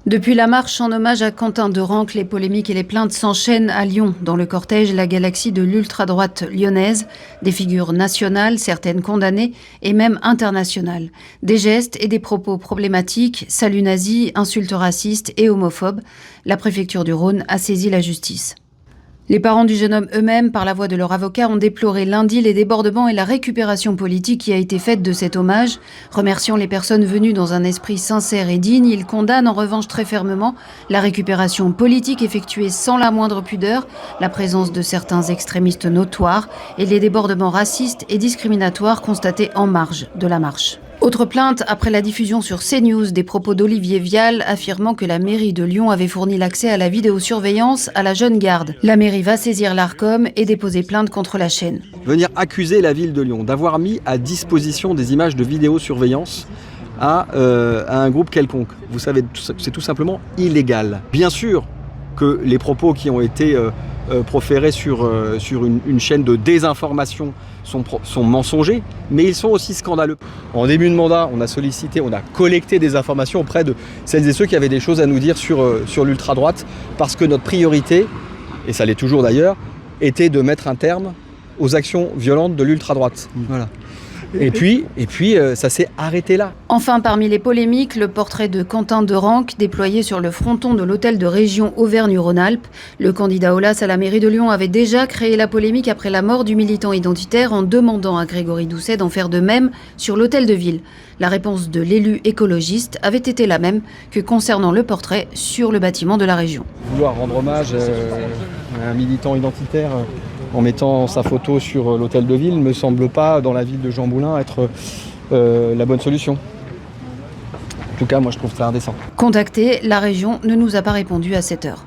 Depuis la marche en hommage à Quentin Derencle, les polémiques et les plaintes s'enchaînent à Lyon. Dans le cortège, la galaxie de l'ultra-droite lyonnaise, des figures nationales, certaines condamnées et même internationales. Des gestes et des propos problématiques, saluts nazis, insultes racistes et homophobes. La préfecture du Rhône a saisi la justice. Les parents du jeune homme eux-mêmes, par la voix de leur avocat, ont déploré lundi les débordements et la récupération politique qui a été faite de cet hommage. Remerciant les personnes venues dans un esprit sincère et digne, ils condamnent en revanche très fermement la récupération politique effectuée sans la moindre pudeur, la présence de certains extrémistes notoires et les débordements racistes et discriminatoires constatés en marge de la marche. Autre plainte après la diffusion sur CNews des propos d'Olivier Vial affirmant que la mairie de Lyon avait fourni l'accès à la vidéosurveillance à la jeune garde. La mairie va saisir l'Arcom et déposer plainte contre la chaîne. Venir accuser la ville de Lyon d'avoir mis à disposition des images de vidéosurveillance à un groupe quelconque, vous savez, c'est tout simplement illégal. Bien sûr que les propos qui ont été proférés sur une chaîne de désinformation sont mensongers, mais ils sont aussi scandaleux. En début de mandat, on a collecté des informations auprès de celles et ceux qui avaient des choses à nous dire sur l'ultra-droite, parce que notre priorité, et ça l'est toujours d'ailleurs, était de mettre un terme aux actions violentes de l'ultra-droite. Voilà. Et puis, ça s'est arrêté là. Enfin, parmi les polémiques, le portrait de Quentin Derencle déployé sur le fronton de l'hôtel de région Auvergne-Rhône-Alpes. Le candidat Aulas à la mairie de Lyon avait déjà créé la polémique après la mort du militant identitaire en demandant à Grégory Doucet d'en faire de même sur l'hôtel de ville. La réponse de l'élu écologiste avait été la même que concernant le portrait sur le bâtiment de la région. Vouloir rendre hommage à un militant identitaire en mettant sa photo sur l'hôtel de ville ne me semble pas, dans la ville de Jean Moulin, être la bonne solution. En tout cas, moi je trouve ça indécent. Contacté, la région ne nous a pas répondu à cette heure.